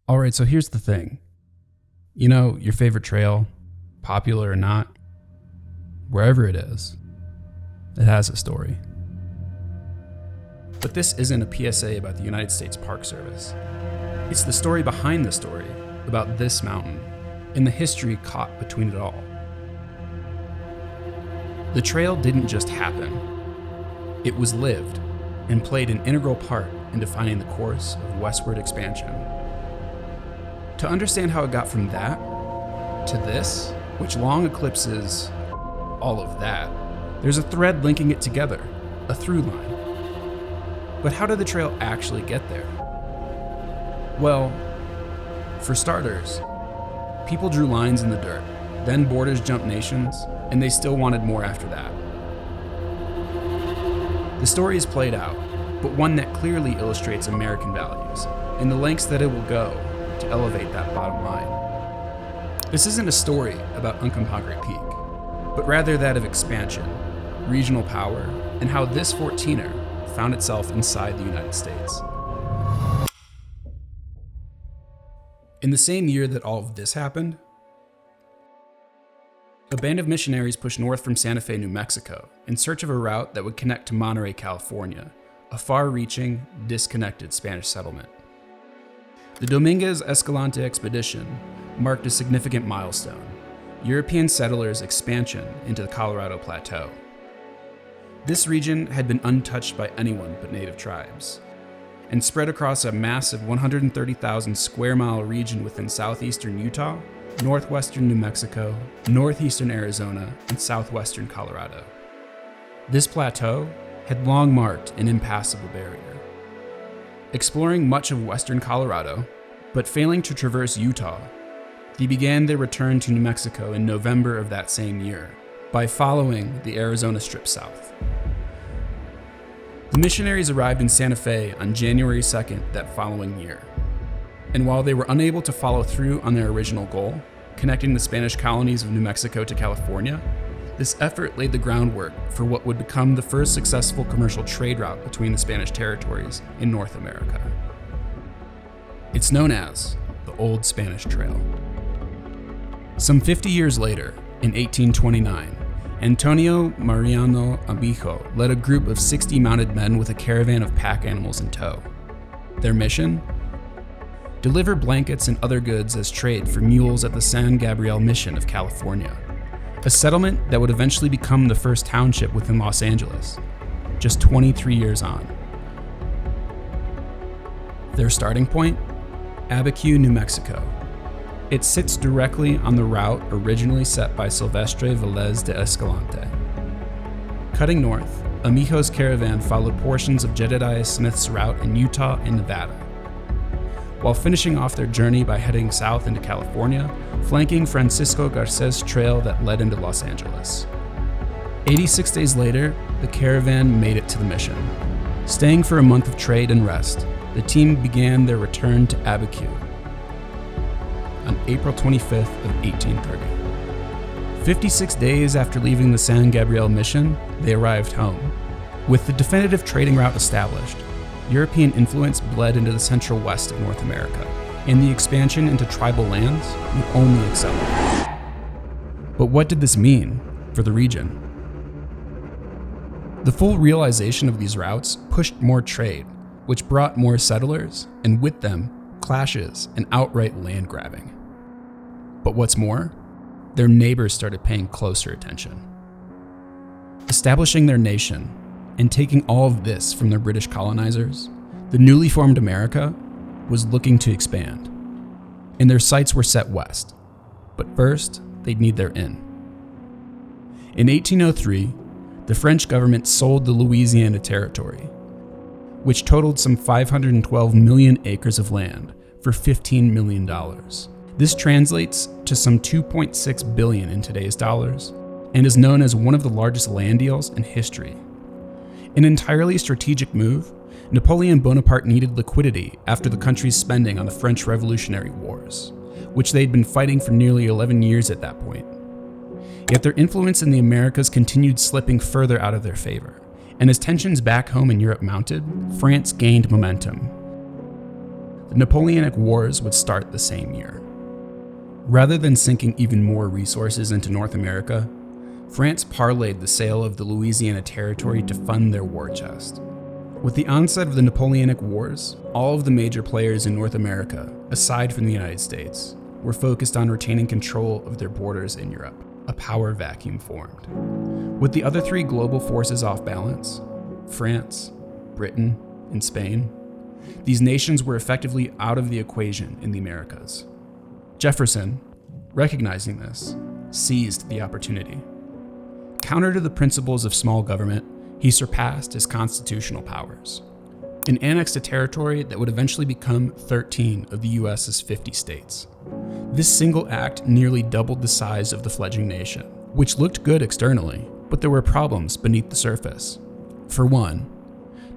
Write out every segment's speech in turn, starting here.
All right, so here's the thing. You know, your favorite trail, popular or not, wherever it is, it has a story. But this isn't a PSA about the United States Park Service. It's the story behind the story about this mountain and the history caught between it all. The trail didn't just happen. It was lived and played an integral part in defining the course of westward expansion. To understand how it got from that to this, which long eclipses all of that, there's a thread linking it together, a through line. But how did the trail actually get there? Well, for starters, people drew lines in the dirt, then borders jumped nations, and they still wanted more after that. The story is played out, but one that clearly illustrates American values and the lengths that it will go to elevate that bottom line. This isn't a story about Uncompahgre Peak, but rather that of expansion, regional power, and how this 14er found itself inside the United States. In the same year that all of this happened, a band of missionaries pushed north from Santa Fe, New Mexico, in search of a route that would connect to Monterey, California, a far-reaching, disconnected Spanish settlement. The Dominguez Escalante expedition marked a significant milestone, European settlers' expansion into the Colorado Plateau. This region had been untouched by anyone but native tribes, and spread across a massive 130,000 square mile region within southeastern Utah, northwestern New Mexico, northeastern Arizona, and southwestern Colorado. This plateau had long marked an impassable barrier. Exploring much of western Colorado, but failing to traverse Utah, they began their return to New Mexico in November of that same year by following the Arizona Strip south. The missionaries arrived in Santa Fe on January 2nd that following year. And while they were unable to follow through on their original goal, connecting the Spanish colonies of New Mexico to California, this effort laid the groundwork for what would become the first successful commercial trade route between the Spanish territories in North America. It's known as the Old Spanish Trail. Some 50 years later, in 1829, Antonio Mariano Abijo led a group of 60 mounted men with a caravan of pack animals in tow. Their mission? Deliver blankets and other goods as trade for mules at the San Gabriel Mission of California, a settlement that would eventually become the first township within Los Angeles, just 23 years on. Their starting point? Abiquiu, New Mexico. It sits directly on the route originally set by Silvestre Velez de Escalante. Cutting north, Amijo's caravan followed portions of Jedediah Smith's route in Utah and Nevada, while finishing off their journey by heading south into California, flanking Francisco Garces Trail that led into Los Angeles. 86 days later, the caravan made it to the mission. Staying for a month of trade and rest, the team began their return to Abiquiu on April 25th of 1830. 56 days after leaving the San Gabriel Mission, they arrived home. With the definitive trading route established, European influence bled into the central west of North America, and the expansion into tribal lands would only accelerate. But what did this mean for the region? The full realization of these routes pushed more trade, which brought more settlers, and with them, clashes and outright land grabbing. But what's more, their neighbors started paying closer attention. Establishing their nation and taking all of this from their British colonizers, the newly formed America was looking to expand, and their sights were set west. But first, they'd need their in. In 1803, the French government sold the Louisiana Territory, which totaled some 512 million acres of land for $15 million. This translates to some 2.6 billion in today's dollars, and is known as one of the largest land deals in history. An entirely strategic move, Napoleon Bonaparte needed liquidity after the country's spending on the French Revolutionary Wars, which they'd been fighting for nearly 11 years at that point. Yet their influence in the Americas continued slipping further out of their favor, and as tensions back home in Europe mounted, France gained momentum. The Napoleonic Wars would start the same year. Rather than sinking even more resources into North America, France parlayed the sale of the Louisiana Territory to fund their war chest. With the onset of the Napoleonic Wars, all of the major players in North America, aside from the United States, were focused on retaining control of their borders in Europe. A power vacuum formed. With the other three global forces off balance, France, Britain, and Spain, these nations were effectively out of the equation in the Americas. Jefferson, recognizing this, seized the opportunity. Counter to the principles of small government, he surpassed his constitutional powers and annexed a territory that would eventually become 13 of the US's 50 states. This single act nearly doubled the size of the fledgling nation, which looked good externally, but there were problems beneath the surface. For one,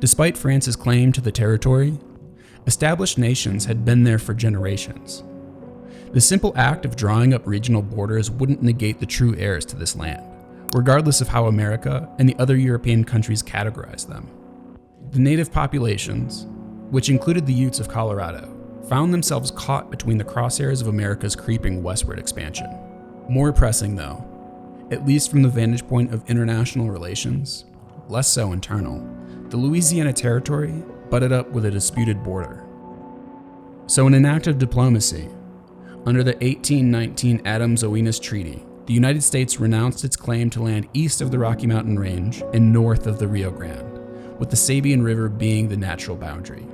despite France's claim to the territory, established nations had been there for generations. The simple act of drawing up regional borders wouldn't negate the true heirs to this land, regardless of how America and the other European countries categorized them. The native populations, which included the Utes of Colorado, found themselves caught between the crosshairs of America's creeping westward expansion. More pressing though, at least from the vantage point of international relations, less so internal, the Louisiana Territory butted up with a disputed border. So in an act of diplomacy, under the 1819 Adams-Oenus Treaty, the United States renounced its claim to land east of the Rocky Mountain Range and north of the Rio Grande, with the Sabine River being the natural boundary.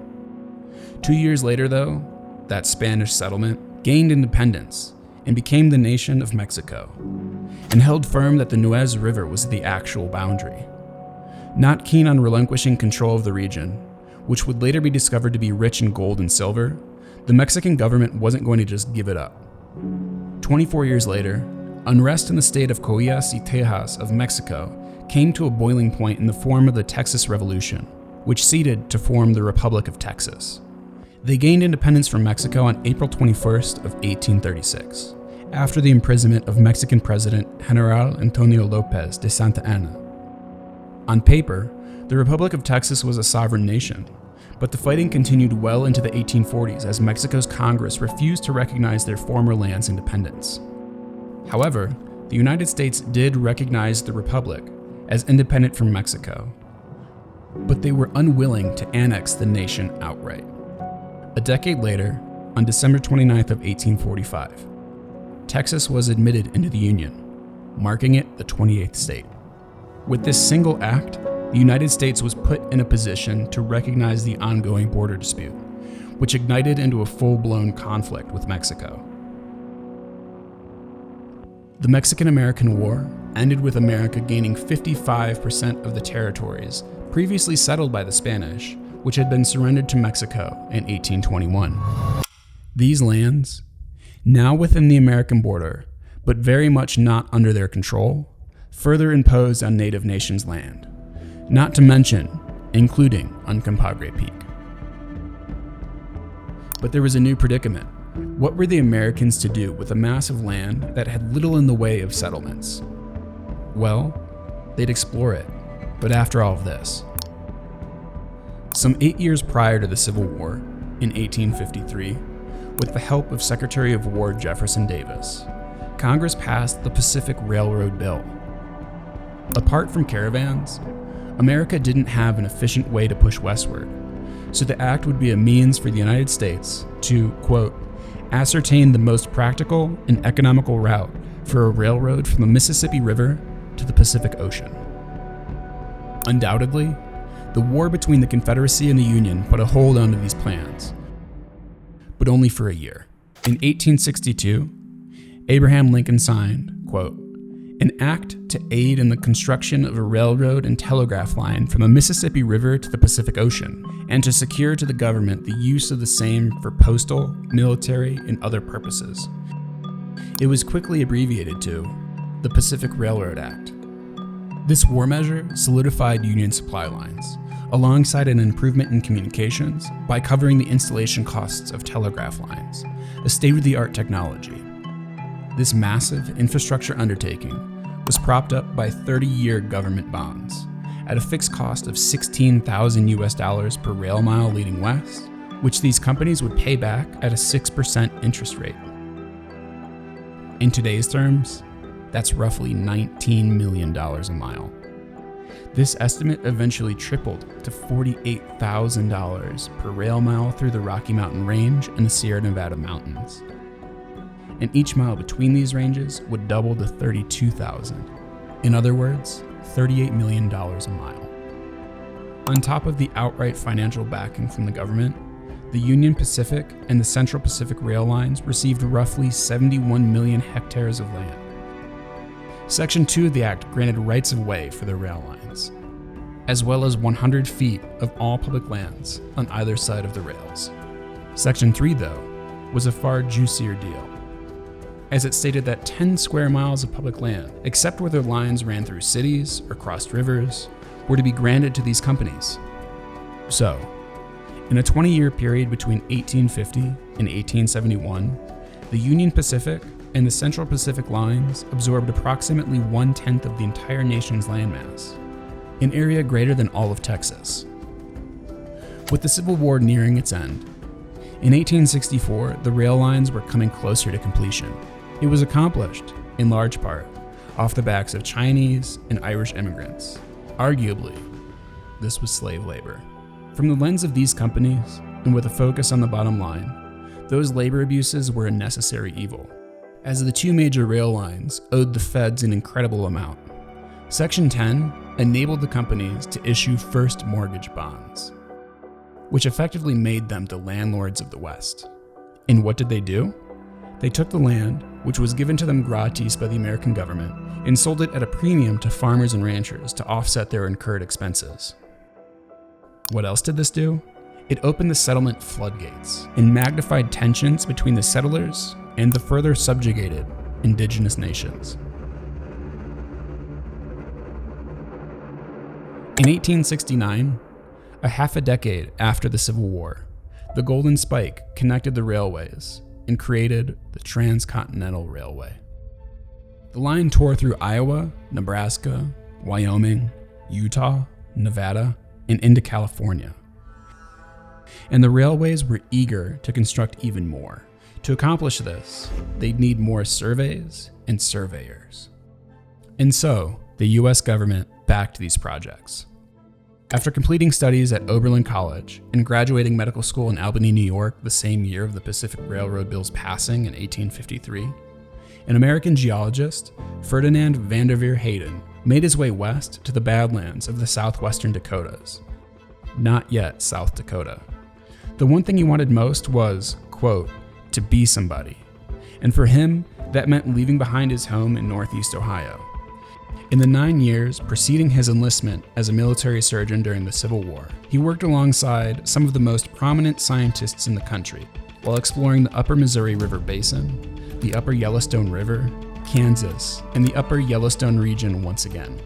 2 years later, though, that Spanish settlement gained independence and became the nation of Mexico, and held firm that the Nuez River was the actual boundary. Not keen on relinquishing control of the region, which would later be discovered to be rich in gold and silver, the Mexican government wasn't going to just give it up. 24 years later, unrest in the state of Coahuila y Tejas of Mexico came to a boiling point in the form of the Texas Revolution, which ceded to form the Republic of Texas. They gained independence from Mexico on April 21st of 1836, after the imprisonment of Mexican President General Antonio Lopez de Santa Anna. On paper, the Republic of Texas was a sovereign nation, but the fighting continued well into the 1840s as Mexico's Congress refused to recognize their former land's independence. However, the United States did recognize the Republic as independent from Mexico, but they were unwilling to annex the nation outright. A decade later, on December 29th of 1845, Texas was admitted into the Union, marking it the 28th state. With this single act, the United States was put in a position to recognize the ongoing border dispute, which ignited into a full-blown conflict with Mexico. The Mexican-American War ended with America gaining 55% of the territories previously settled by the Spanish, which had been surrendered to Mexico in 1821. These lands, now within the American border, but very much not under their control, further imposed on native nations' land, not to mention including Uncompahgre Peak. But there was a new predicament. What were the Americans to do with a mass of land that had little in the way of settlements? Well, they'd explore it, but after all of this. Some 8 years prior to the Civil War, in 1853, with the help of Secretary of War Jefferson Davis, Congress passed the Pacific Railroad Bill. Apart from caravans, America didn't have an efficient way to push westward, so the act would be a means for the United States to, quote, ascertain the most practical and economical route for a railroad from the Mississippi River to the Pacific Ocean. Undoubtedly, the war between the Confederacy and the Union put a hold onto these plans, but only for a year. In 1862, Abraham Lincoln signed, quote, an act to aid in the construction of a railroad and telegraph line from the Mississippi River to the Pacific Ocean, and to secure to the government the use of the same for postal, military, and other purposes. It was quickly abbreviated to the Pacific Railroad Act. This war measure solidified Union supply lines, alongside an improvement in communications by covering the installation costs of telegraph lines, a state-of-the-art technology. This massive infrastructure undertaking was propped up by 30-year government bonds at a fixed cost of $16,000 per rail mile leading west which these companies would pay back at a 6% interest rate. In today's terms, that's roughly $19 million a mile. This estimate eventually tripled to $48,000 per rail mile through the Rocky Mountain Range and the Sierra Nevada mountains. And each mile between these ranges would double to $32,000. In other words, $38 million a mile. On top of the outright financial backing from the government, the Union Pacific and the Central Pacific Rail lines received roughly 71 million hectares of land. Section 2 of the Act granted rights of way for the rail lines, as well as 100 feet of all public lands on either side of the rails. Section 3, though, was a far juicier deal, as it stated that 10 square miles of public land, except where their lines ran through cities or crossed rivers, were to be granted to these companies. So, in a 20-year period between 1850 and 1871, the Union Pacific and the Central Pacific lines absorbed approximately 1/10 of the entire nation's landmass, an area greater than all of Texas. With the Civil War nearing its end, in 1864, the rail lines were coming closer to completion. It was accomplished, in large part, off the backs of Chinese and Irish immigrants. Arguably, this was slave labor. From the lens of these companies, and with a focus on the bottom line, those labor abuses were a necessary evil, as the two major rail lines owed the feds an incredible amount. Section 10 enabled the companies to issue first mortgage bonds, which effectively made them the landlords of the West. And what did they do? They took the land, which was given to them gratis by the American government, and sold it at a premium to farmers and ranchers to offset their incurred expenses. What else did this do? It opened the settlement floodgates and magnified tensions between the settlers and the further subjugated indigenous nations. In 1869, a half a decade after the Civil War, the Golden Spike connected the railways and created the Trans-Continental Railway. The line tore through Iowa, Nebraska, Wyoming, Utah, Nevada, and into California. And the railways were eager to construct even more. To accomplish this, they'd need more surveys and surveyors. And so, the US government backed these projects. After completing studies at Oberlin College and graduating medical school in Albany, New York the same year of the Pacific Railroad Bill's passing in 1853, an American geologist, Ferdinand Vandeveer Hayden, made his way west to the Badlands of the southwestern Dakotas. Not yet South Dakota. The one thing he wanted most was, quote, to be somebody. And for him, that meant leaving behind his home in Northeast Ohio. In the 9 years preceding his enlistment as a military surgeon during the Civil War, he worked alongside some of the most prominent scientists in the country while exploring the Upper Missouri River Basin, the Upper Yellowstone River, Kansas, and the Upper Yellowstone region once again,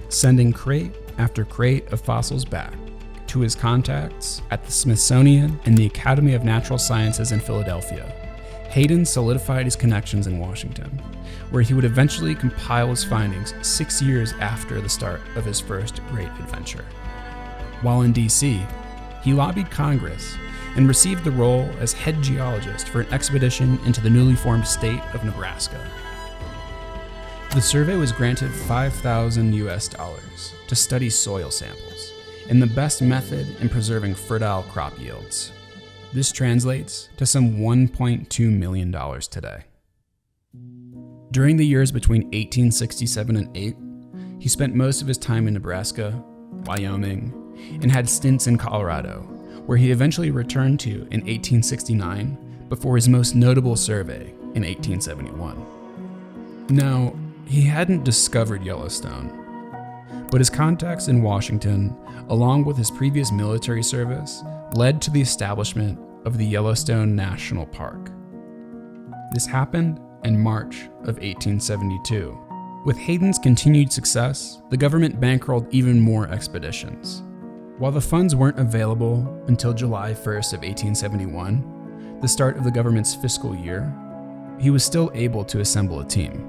sending crate after crate of fossils back to his contacts at the Smithsonian and the Academy of Natural Sciences in Philadelphia. Hayden solidified his connections in Washington, where he would eventually compile his findings 6 years after the start of his first great adventure. While in DC, he lobbied Congress and received the role as head geologist for an expedition into the newly formed state of Nebraska. The survey was granted $5,000 US to study soil samples and the best method in preserving fertile crop yields. This translates to some $1.2 million today. During the years between 1867 and 8, he spent most of his time in Nebraska, Wyoming, and had stints in Colorado, where he eventually returned to in 1869 before his most notable survey in 1871. Now, he hadn't discovered Yellowstone, but his contacts in Washington, along with his previous military service, led to the establishment of the Yellowstone National Park. This happened in March of 1872. With Hayden's continued success, the government bankrolled even more expeditions. While the funds weren't available until July 1st of 1871, the start of the government's fiscal year, he was still able to assemble a team.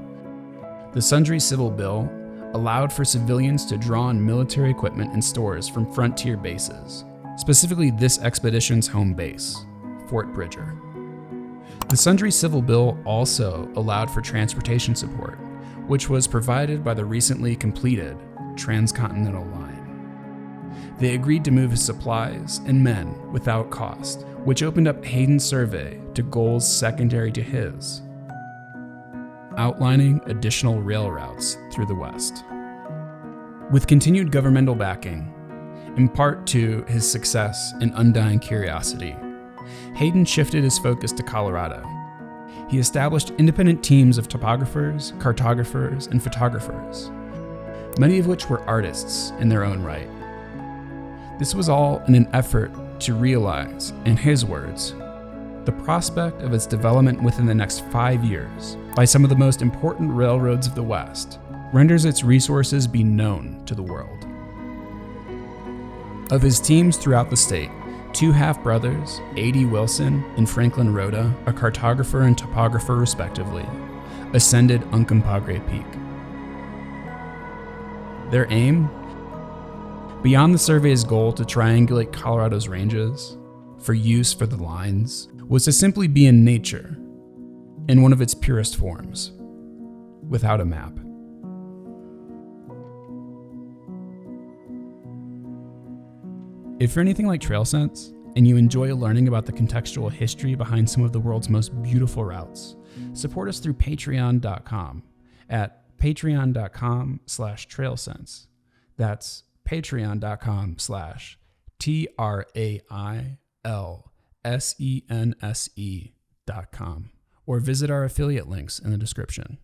The Sundry Civil Bill allowed for civilians to draw on military equipment and stores from frontier bases, specifically this expedition's home base, Fort Bridger. The Sundry Civil Bill also allowed for transportation support, which was provided by the recently completed Trans-Continental Line. They agreed to move his supplies and men without cost, which opened up Hayden's survey to goals secondary to his, outlining additional rail routes through the West. With continued governmental backing, in part to his success and undying curiosity, Hayden shifted his focus to Colorado. He established independent teams of topographers, cartographers, and photographers, many of which were artists in their own right. This was all in an effort to realize, in his words, the prospect of its development within the next 5 years by some of the most important railroads of the West renders its resources be known to the world. Of his teams throughout the state, 2 half-brothers, A.D. Wilson and Franklin Rhoda, a cartographer and topographer respectively, ascended Uncompahgre Peak. Their aim? Beyond the survey's goal to triangulate Colorado's ranges for use for the lines, was to simply be in nature, in one of its purest forms, without a map. If you're anything like Trailsense, and you enjoy learning about the contextual history behind some of the world's most beautiful routes, support us through patreon.com at patreon.com/trailsense. That's patreon.com/TRAILSENSE.com, or visit our affiliate links in the description.